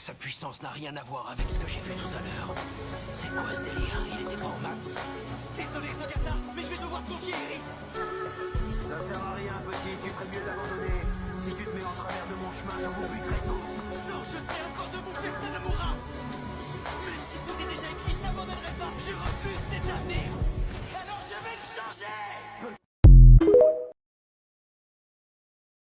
Sa puissance n'a rien à voir avec ce que j'ai vu tout à l'heure. C'est quoi ce délire? Il était pas au max? Désolé, Toyota, mais je vais devoir te confier Eric. Ça sert à rien, petit, tu ferais mieux d'abandonner. Si tu te mets en travers de mon chemin, je vous buterai tous. Tant que je serai encore debout, personne ne mourra. Même si tout est déjà écrit, je n'abandonnerai pas. Je refuse cet avenir. Alors je vais le changer.